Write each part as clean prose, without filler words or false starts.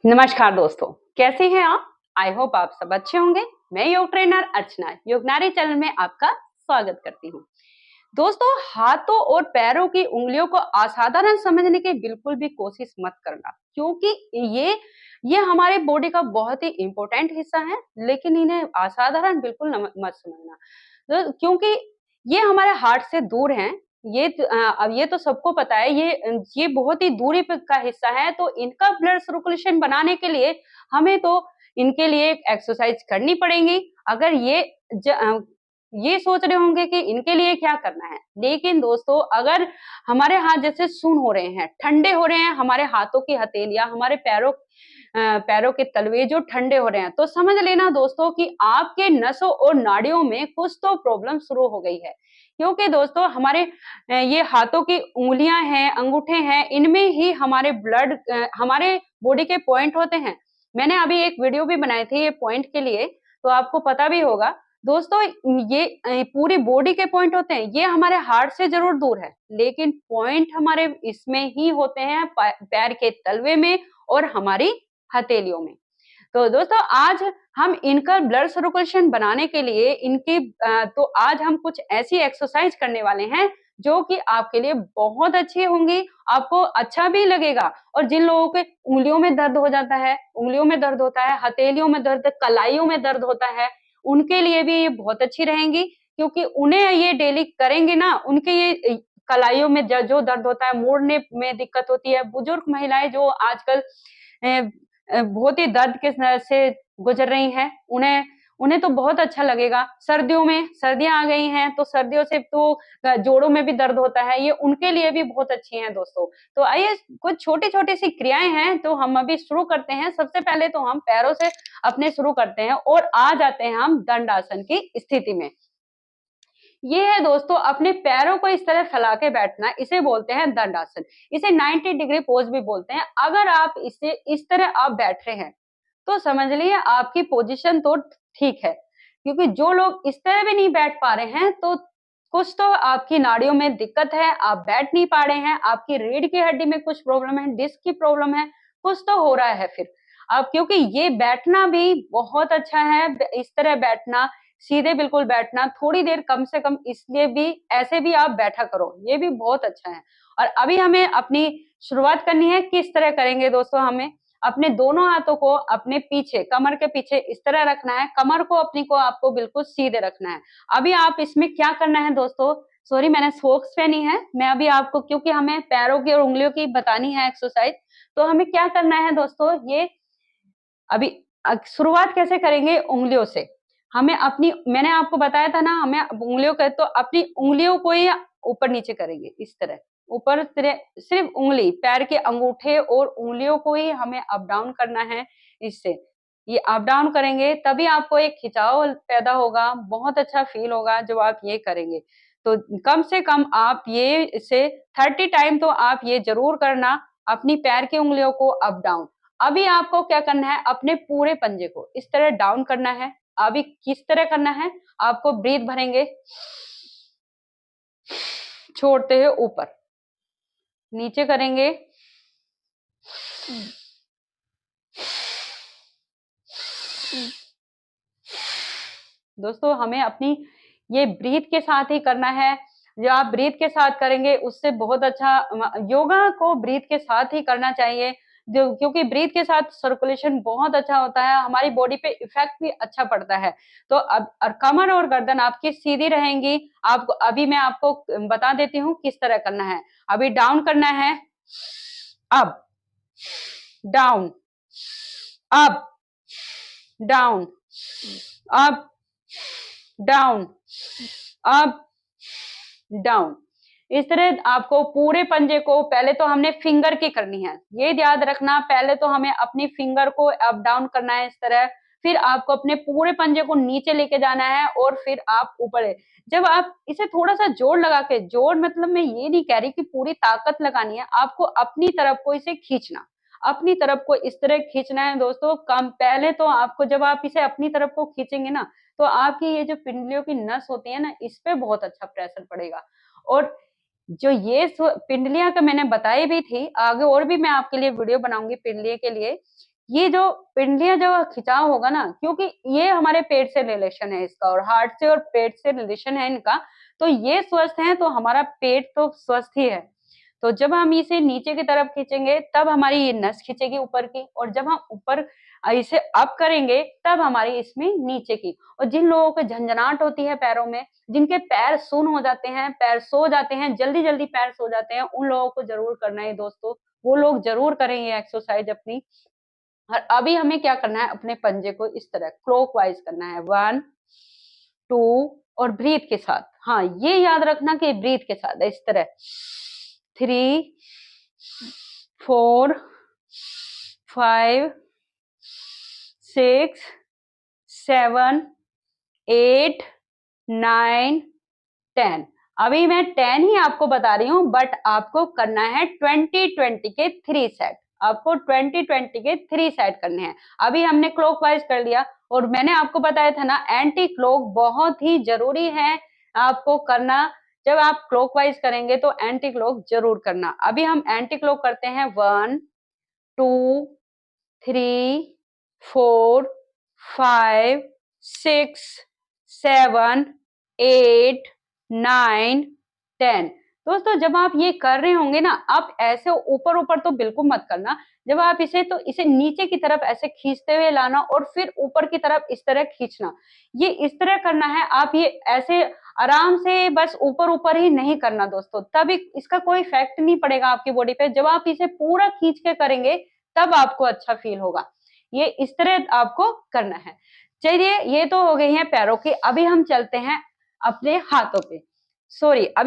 नमस्कार दोस्तों, कैसे हैं आप? आई होप आप सब अच्छे होंगे। मैं योग ट्रेनर अर्चना योगनारी चैनल में आपका स्वागत करती हूँ। दोस्तों, हाथों और पैरों की उंगलियों को असाधारण समझने की बिल्कुल भी कोशिश मत करना, क्योंकि ये हमारे बॉडी का बहुत ही इम्पोर्टेंट हिस्सा है, लेकिन इन्हें असाधारण बिल्कुल मत समझना। क्योंकि ये हमारे हार्ट से दूर हैं। अब ये तो सबको पता है, ये बहुत ही दूरी पे का हिस्सा है, तो इनका ब्लड सर्कुलेशन बनाने के लिए हमें तो इनके लिए एक एक्सरसाइज करनी पड़ेगी। अगर ये सोच रहे होंगे कि इनके लिए क्या करना है, लेकिन दोस्तों अगर हमारे हाथ जैसे सुन्न हो रहे हैं, ठंडे हो रहे हैं, हमारे हाथों की हथेलियाँ, हमारे पैरों के तलवे जो ठंडे हो रहे हैं, तो समझ लेना दोस्तों कि आपके नसों और नाड़ियों में कुछ तो प्रॉब्लम शुरू हो गई है। क्योंकि दोस्तों ये हाथों की उँगलियाँ हैं, अंगूठे हैं, इनमें ही हमारे बॉडी के पॉइंट होते हैं। मैंने अभी एक वीडियो भी बनाई थी ये पॉइंट के लिए, तो आपको पता भी होगा। दोस्तों पूरी बॉडी के पॉइंट होते हैं, ये हमारे हार्ट से ज़रूर दूर है, लेकिन पॉइंट हमारे इसमें ही होते हैं, पैर के तलवे में और हमारी हथेलियों में। तो दोस्तों आज हम इनका ब्लड सर्कुलेशन बनाने के लिए तो आज हम कुछ ऐसी एक्सरसाइज करने वाले हैं जो कि आपके लिए बहुत अच्छी होंगी, आपको अच्छा भी लगेगा। और जिन लोगों के उंगलियों में दर्द हो जाता है, उंगलियों में दर्द होता है, हथेलियों में दर्द, कलाइयों में दर्द होता है, उनके लिए भी ये बहुत अच्छी रहेंगी, क्योंकि उन्हें ये डेली करेंगे ना, उनके कलाइयों में जो दर्द होता है, मोड़ने में दिक्कत होती है, बुजुर्ग महिलाएं जो आजकल बहुत ही दर्द के से गुजर रही हैं, उन्हें उन्हें तो बहुत अच्छा लगेगा। सर्दियाँ आ गई हैं, तो सर्दियों से तो जोड़ों में भी दर्द होता है, ये उनके लिए भी बहुत अच्छी हैं दोस्तों। तो आइए कुछ छोटी-छोटी सी क्रियाएँ हैं, तो हम अभी शुरू करते हैं। सबसे पहले तो हम पैरों से अपने शुरू करते हैं और आ जाते हैं हम दंड आसन की स्थिति में। ये है दोस्तों अपने पैरों को इस तरह फैला के बैठना, इसे बोलते हैं दंडासन। इसे 90 डिग्री पोज भी बोलते हैं। अगर आप इसे इस तरह आप बैठ रहे हैं, तो समझ लीजिए आपकी पोजीशन तो ठीक है। क्योंकि जो लोग इस तरह भी नहीं बैठ पा रहे हैं, तो कुछ तो आपकी नाड़ियों में दिक्कत है, आप बैठ नहीं पा रहे हैं, आपकी रीढ़ की हड्डी में कुछ प्रॉब्लम है, डिस्क की प्रॉब्लम है, कुछ तो हो रहा है फिर। अब क्योंकि ये बैठना भी बहुत अच्छा है, इस तरह बैठना, सीधे बिल्कुल बैठना, थोड़ी देर कम से कम इसलिए भी ऐसे भी आप बैठा करो, ये भी बहुत अच्छा है। और अभी हमें अपनी शुरुआत करनी है, किस तरह करेंगे दोस्तों हमें अपने दोनों हाथों को अपने पीछे, कमर के पीछे इस तरह रखना है, कमर को अपनी को आपको बिल्कुल सीधे रखना है। अभी आप इसमें क्या करना है दोस्तों, सॉरी मैंने सॉक्स पहनी है, मैं अभी आपको क्योंकि हमें पैरों की और उँगलियों की बतानी है एक्सरसाइज, तो हमें क्या करना है दोस्तों, ये अभी शुरुआत कैसे करेंगे उँगलियों से। हमें अपनी मैंने आपको बताया था ना, हमें उँगलियों का तो अपनी उँगलियों को ही ऊपर-नीचे करेंगे इस तरह। ऊपर सिर्फ़ उँगली, पैर के अंगूठे और उँगलियों को ही हमें अप डाउन करना है इससे। ये अप डाउन करेंगे तभी आपको एक खिंचाव पैदा होगा, बहुत अच्छा फ़ील होगा जब आप ये करेंगे। तो कम से कम आप ये इसे 30 टाइम तो आप ये ज़रूर करना, अपनी पैर की उँगलियों को अप डाउन। अभी आपको क्या करना है, अपने पूरे पंजे को इस तरह डाउन करना है। अभी किस तरह करना है, आपको ब्रीथ भरेंगे, छोड़ते हुए ऊपर, नीचे करेंगे, दोस्तों हमें अपनी ये ब्रीथ के साथ ही करना है। जो आप ब्रीथ के साथ करेंगे उससे बहुत अच्छा योगा को ब्रीथ के साथ ही करना चाहिए। जो क्योंकि ब्रीथ के साथ सर्कुलेशन बहुत अच्छा होता है, हमारी बॉडी पे इफेक्ट भी अच्छा पड़ता है। तो अब और कमर और गर्दन आपकी सीधी रहेंगी। आप अभी मैं आपको बता देती हूँ किस तरह करना है। अभी डाउन करना है, up, down, up, down, up, down, up, down. इस तरह आपको पूरे पंजे को पहले तो हमने फिंगर की करनी है। ये याद रखना, पहले तो हमें अपनी फिंगर को अप डाउन करना है इस तरह, फिर आपको अपने पूरे पंजे को नीचे लेके जाना है और फिर आप ऊपर। जब आप इसे थोड़ा-सा जोर लगा के, जोर मतलब मैं ये नहीं कह रही कि पूरी ताकत लगानी है, आपको अपनी तरफ को इसे खींचना। अपनी तरफ को इस तरह खींचना है दोस्तों। कम पहले तो आपको जब आप इसे अपनी तरफ को खींचेंगे ना, तो आपकी ये जो पिंडलियों की नस होती है ना, इस पे बहुत अच्छा प्रेशर पड़ेगा। और जो ये पिंडलियाँ का मैंने बताई भी थी, आगे और भी मैं आपके लिए वीडियो बनाऊँगी पिंडली के लिए, ये जो पिंडलियां जो खिंचाव होगा ना, क्योंकि ये हमारे पेट से रिलेशन है इसका, और हार्ट से और पेट से रिलेशन है इनका, तो ये स्वस्थ है तो हमारा पेट तो स्वस्थ ही है। तो जब हम इसे नीचे की तरफ खींचेंगे तब हमारी ये नस खींचेगी ऊपर की, और जब हम ऊपर इसे अप करेंगे तब हमारी इसमें नीचे की। और जिन लोगों को झंझनाहट होती है पैरों में, जिनके पैर सुन्न हो जाते हैं, पैर सो जाते हैं, जल्दी जल्दी पैर सो जाते हैं, उन लोगों को जरूर करना है दोस्तों। वो लोग जरूर करें ये एक्सरसाइज अपनी। और अभी हमें क्या करना है, अपने पंजे को इस तरह क्लॉकवाइज करना है, 1 2, और ब्रीथ के साथ। हाँ, ये याद रखना कि ब्रीथ के साथ है, इस तरह 3 4 5 6 7 8 9 10। अभी मैं 10 ही आपको बता रही हूँ, बट आपको करना है 20-20 के 3 सेट। आपको 20-20 के 3 सेट करने हैं। अभी हमने क्लॉकवाइज कर लिया, और मैंने आपको बताया था ना, एंटी क्लॉक बहुत ही जरूरी है आपको करना। जब आप क्लॉकवाइज करेंगे तो एंटी क्लॉक जरूर करना। अभी हम एंटी क्लॉक करते हैं, 1 2 3 4 5 6 7 8 9 10। दोस्तों जब आप ये कर रहे होंगे ना, आप ऐसे ऊपर ऊपर तो बिल्कुल मत करना। जब आप इसे नीचे की तरफ ऐसे खींचते हुए लाना, और फिर ऊपर की तरफ इस तरह खींचना। ये इस तरह करना है। आप ये ऐसे आराम से बस ऊपर ऊपर ही नहीं करना दोस्तों, तब इसका कोई इफेक्ट नहीं पड़ेगा आपकी बॉडी पे। जब आप इसे पूरा खींच के करेंगे तब आपको अच्छा फील होगा। ये इस तरह आपको करना है। चलिए, ये तो हो गई है पैरों की। अभी हम चलते हैं अपने हाथों पे।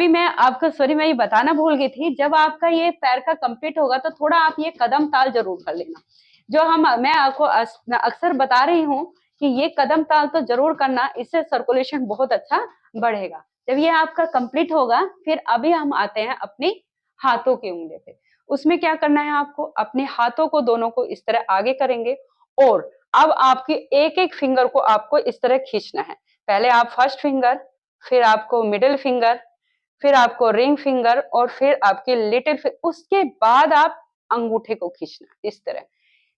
मैं ये बताना भूल गई थी, जब आपका ये पैर का कंप्लीट होगा तो थोड़ा आप ये कदम ताल जरूर कर लेना। मैं आपको अक्सर बता रही हूँ कि ये कदम ताल तो जरूर करना, इससे सर्कुलेशन बहुत अच्छा बढ़ेगा। जब ये आपका कंप्लीट होगा, फिर अभी हम आते हैं अपने हाथों के उंगली पे। उसमें क्या करना है, आपको अपने हाथों को दोनों को इस तरह आगे करेंगे, और अब आपकी एक एक फिंगर को आपको इस तरह खींचना है। पहले आप फर्स्ट फिंगर, फिर आपको मिडिल फिंगर, फिर आपको रिंग फिंगर, और फिर आपके लिटिल फिंगर। उसके बाद आप अंगूठे को खींचना इस तरह।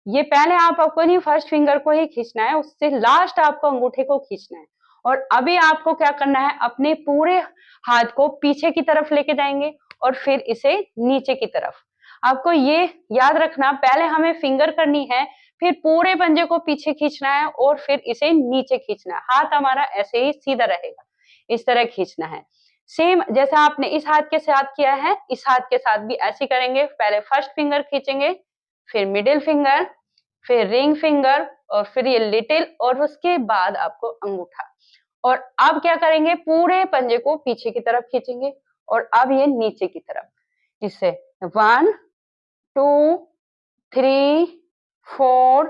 ये पहले आपको नहीं, फर्स्ट फिंगर को ही खींचना है, उससे लास्ट आपको अंगूठे को खींचना है। और अभी आपको क्या करना है, अपने पूरे हाथ को पीछे की तरफ लेके जाएंगे, और फिर इसे नीचे की तरफ। आपको ये याद रखना, पहले हमें फिंगर करनी है, फिर पूरे पंजे को पीछे खींचना है, और फिर इसे नीचे खींचना है। हाथ हमारा ऐसे ही सीधा रहेगा, इस तरह खींचना है। सेम जैसा आपने इस हाथ के साथ किया है, इस हाथ के साथ भी ऐसे करेंगे। पहले फर्स्ट फिंगर खींचेंगे, फिर मिडिल फिंगर, फिर रिंग फिंगर, और फिर ये लिटिल, और उसके बाद आपको अंगूठा। और अब क्या करेंगे, पूरे पंजे को पीछे की तरफ खींचेंगे, और अब ये नीचे की तरफ। इससे 1 2 3 4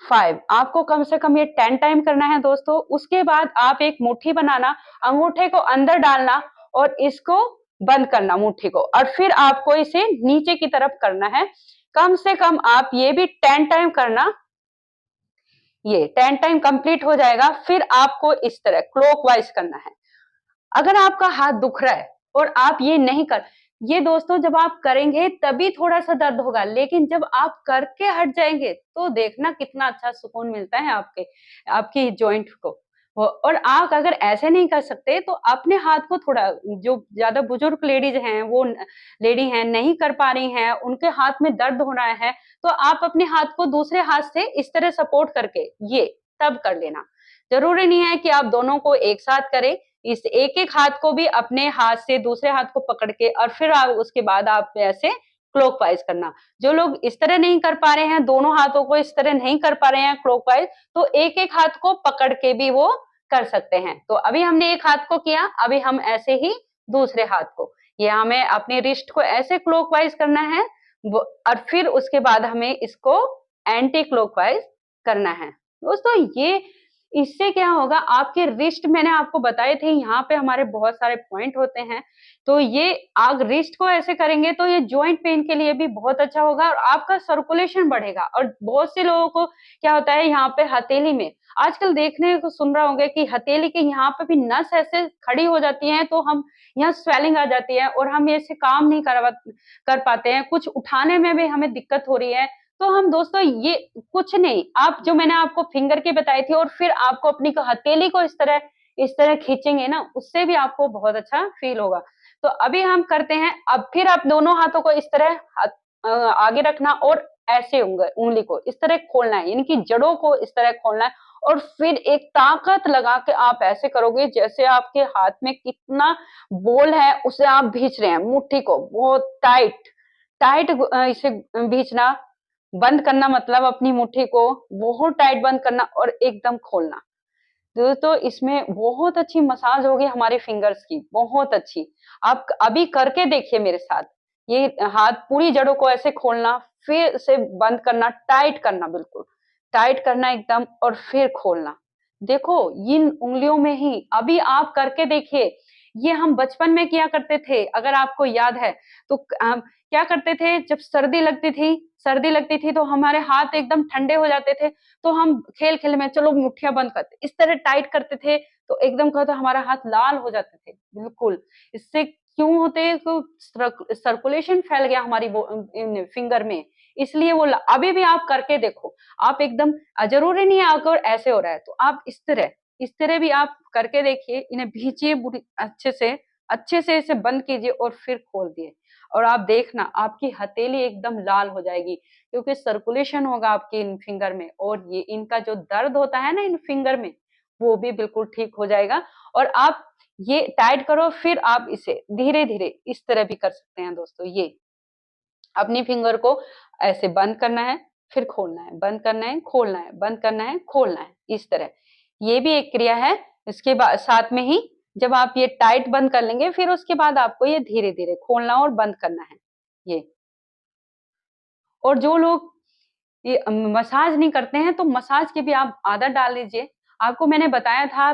5। आपको कम से कम ये 10 टाइम करना है दोस्तों। उसके बाद आप एक मुट्ठी बनाना, अंगूठे को अंदर डालना, और इसको बंद करना मुट्ठी को, और फिर आपको इसे नीचे की तरफ करना है। कम से कम आप ये भी 10 टाइम करना। ये 10 टाइम कंप्लीट हो जाएगा, फिर आपको इस तरह क्लॉकवाइज करना है। अगर आपका हाथ दुख रहा है और आप ये नहीं कर, ये दोस्तों जब आप करेंगे तभी थोड़ा सा दर्द होगा, लेकिन जब आप करके हट जाएंगे तो देखना कितना अच्छा सुकून मिलता है आपकी जॉइंट को। और आप अगर ऐसे नहीं कर सकते तो अपने हाथ को थोड़ा, जो ज्यादा बुजुर्ग लेडीज हैं, वो लेडी हैं नहीं कर पा रही हैं, उनके हाथ में दर्द हो रहा है, तो आप अपने हाथ को दूसरे हाथ से इस तरह सपोर्ट करके ये तब कर लेना। जरूरी नहीं है कि आप दोनों को एक साथ करें। इस एक-एक हाथ को भी अपने हाथ से दूसरे हाथ को पकड़ के, और फिर उसके बाद आप ऐसे क्लॉकवाइज करना। जो लोग इस तरह नहीं कर पा रहे हैं, दोनों हाथों को इस तरह नहीं कर पा रहे हैं क्लॉकवाइज, तो एक-एक हाथ को पकड़ के भी वो कर सकते हैं। तो अभी हमने एक हाथ को किया, अभी हम ऐसे ही दूसरे हाथ को, ये हमें अपने रिस्ट को ऐसे क्लॉकवाइज करना है, और फिर उसके बाद हमें इसको एंटी क्लॉकवाइज करना है। दोस्तों ये इससे क्या होगा, आपके रिस्ट मैंने आपको बताए थे, यहाँ पे हमारे बहुत सारे पॉइंट होते हैं, तो ये आप रिस्ट को ऐसे करेंगे तो ये जॉइंट पेन के लिए भी बहुत अच्छा होगा, और आपका सर्कुलेशन बढ़ेगा। और बहुत से लोगों को क्या होता है, यहाँ पे हथेली में आजकल देखने को सुन रहा होंगे कि हथेली के यहाँ पे भी नस ऐसे खड़ी हो जाती है, तो हम यहाँ स्वेलिंग आ जाती है, और हम ऐसे काम नहीं कर पाते हैं, कुछ उठाने में भी हमें दिक्कत हो रही है। तो हम दोस्तों ये कुछ नहीं, आप जो मैंने आपको फिंगर के बताए थे और फिर आपको अपनी हथेली को इस तरह खींचेंगे ना, उससे भी आपको बहुत अच्छा फील होगा। तो अभी हम करते हैं, अब फिर आप दोनों हाथों को इस तरह आगे रखना और ऐसे उंगली को इस तरह खोलना है, यानी कि जड़ों को इस तरह खोलना है और फिर एक ताकत लगा के आप ऐसे करोगे जैसे आपके हाथ में कितना बॉल है उसे आप भींच रहे हैं, मुट्ठी को बहुत टाइट टाइट इसे भींचना, बंद करना, मतलब अपनी मुट्ठी को बहुत टाइट बंद करना और एकदम खोलना। तो इसमें बहुत अच्छी मसाज होगी हमारे फिंगर्स की, बहुत अच्छी। आप अभी करके देखिए मेरे साथ। ये हाथ पूरी जड़ों को ऐसे खोलना, फिर से बंद करना, टाइट करना, बिल्कुल टाइट करना एकदम और फिर खोलना। देखो इन उंगलियों में ही अभी आप करके देखिए। ये हम बचपन में किया करते थे, अगर आपको याद है तो हम क्या करते थे जब सर्दी लगती थी तो हमारे हाथ एकदम ठंडे हो जाते थे, तो हम खेल-खेल में चलो मुट्ठियाँ बंद करते, इस तरह टाइट करते थे, तो एकदम क्या होता हमारा हाथ लाल हो जाते थे, बिल्कुल। इससे क्यों होते हैं तो सर्कुलेशन फैल गया हमारी वो इन फिंगर में, इसलिए वो अभी भी आप करके देखो, आप एकदम ज़रूरी नहीं है अगर ऐसे हो रहा है, तो आप इस तरह भी आप करके देखिए, इन्हें भींचिए बुरी अच्छे से इसे बंद कीजिए और फिर खोल दिए। और आप देखना आपकी हथेली एकदम लाल हो जाएगी, क्योंकि सर्कुलेशन होगा आपके इन फिंगर में और ये इनका जो दर्द होता है ना इन फिंगर में, वो भी बिल्कुल ठीक हो जाएगा। और आप ये टाइट करो, फिर आप इसे धीरे-धीरे इस तरह भी कर सकते हैं दोस्तों। ये अपनी फिंगर को ऐसे बंद करना है, फिर खोलना है, बंद करना है, खोलना है, बंद करना है, खोलना है, इस तरह। ये भी एक क्रिया है। इसके बाद साथ में ही जब आप ये टाइट बंद कर लेंगे, फिर उसके बाद आपको ये धीरे-धीरे खोलना और बंद करना है, ये। और जो लोग ये मसाज नहीं करते हैं, तो मसाज की भी आप आदत डाल लीजिए। आपको मैंने बताया था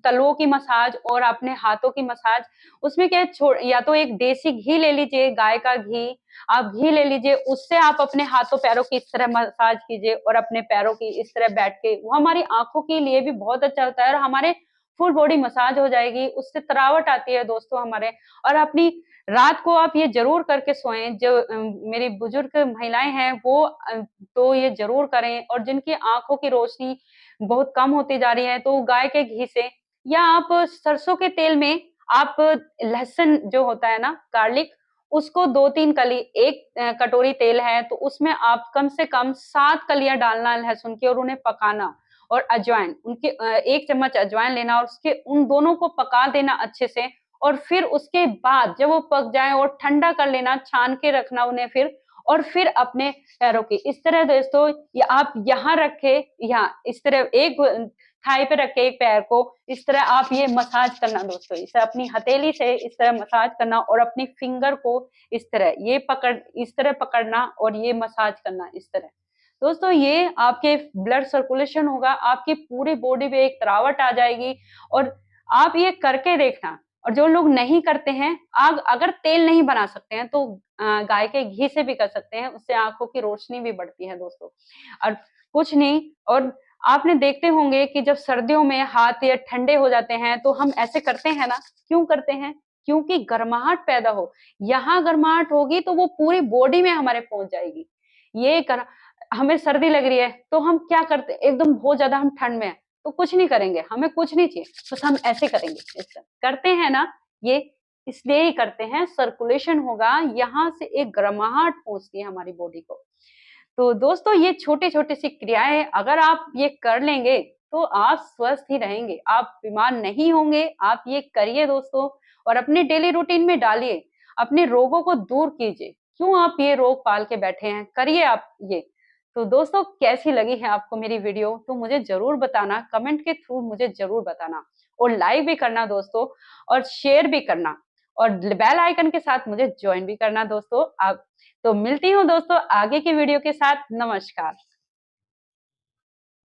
तलवों की मसाज और अपने हाथों की मसाज, उसमें क्या है या तो एक देसी घी ले लीजिए, गाय का घी, आप घी ले लीजिए, उससे आप अपने हाथों-पैरों की इस तरह मसाज कीजिए और अपने पैरों की इस तरह बैठ के, वो हमारी आँखों के लिए भी बहुत अच्छा होता है और हमारे फुल बॉडी मसाज हो जाएगी, उससे तरावट आती है दोस्तों हमारे। और अपनी रात को आप ये ज़रूर करके सोएँ, जो मेरी बुजुर्ग महिलाएँ हैं वो तो ये ज़रूर करें, और जिनकी आँखों की रोशनी बहुत कम होती जा रही है, तो गाय के घी से या आप सरसों के तेल में आप लहसुन जो होता है ना गार्लिक, उसको 2-3 कली, एक कटोरी तेल है तो उसमें आप कम से कम 7 कलियाँ डालना लहसुन की और उन्हें पकाना। और अजवाइन, 1 चम्मच अजवाइन लेना और उसके उन दोनों को पका देना अच्छे से, और फिर उसके बाद जब वो पक जाएँ और ठंडा कर लेना, छान के रखना उन्हें फिर, और फिर अपने पैरों की इस तरह दोस्तों, ये आप यहाँ रखे, यहाँ इस तरह एक थाई पे रख के एक पैर को इस तरह आप ये मसाज करना दोस्तों, इसे अपनी हथेली से इस तरह मसाज करना और अपनी फिंगर को इस तरह ये इस तरह पकड़ना और ये मसाज करना इस तरह। दोस्तों ये आपके ब्लड सर्कुलेशन होगा, आपकी पूरी बॉडी पे एक तरावट आ जाएगी, और आप ये करके देखना। और जो लोग नहीं करते हैं, आग अगर तेल नहीं बना सकते हैं तो गाय के घी से भी कर सकते हैं, उससे आँखों की रोशनी भी बढ़ती है दोस्तों। और कुछ नहीं, और आपने देखते होंगे कि जब सर्दियों में हाथ या ठंडे हो जाते हैं, तो हम ऐसे करते हैं ना, क्यों करते हैं? क्योंकि गर्माहट पैदा हो। यहाँ गर्माहट होगी तो वो पूरी बॉडी में हमारे पहुँच जाएगी। ये कर हमें सर्दी लग रही है, तो हम क्या करते हैं, एकदम बहुत ज़्यादा हम ठंड में हैं, तो कुछ नहीं करेंगे, हमें कुछ नहीं चाहिए, बस हम ऐसे करेंगे, इस तरह। करते हैं ना, ये इसलिए ही करते हैं, सर्कुलेशन होगा, यहाँ से एक गर्माहट पहुँचती है हमारी बॉडी को। तो दोस्तों ये छोटी-छोटी सी क्रियाएँ अगर आप ये कर लेंगे, तो आप स्वस्थ ही रहेंगे, आप बीमार नहीं होंगे, आप ये करिए दोस्तों और अपने डेली रूटीन में डालिए, अपने रोगों को दूर कीजिए। क्यों आप ये रोग पाल के बैठे हैं, करिए आप ये। तो दोस्तों कैसी लगी है आपको मेरी वीडियो? तो मुझे ज़रूर बताना, कमेंट के थ्रू मुझे ज़रूर बताना, और लाइक भी करना दोस्तों, और शेयर भी करना, और बेल आइकन के साथ मुझे जॉइन भी करना दोस्तों। आप तो मिलती हूँ दोस्तों आगे की वीडियो के साथ। नमस्कार।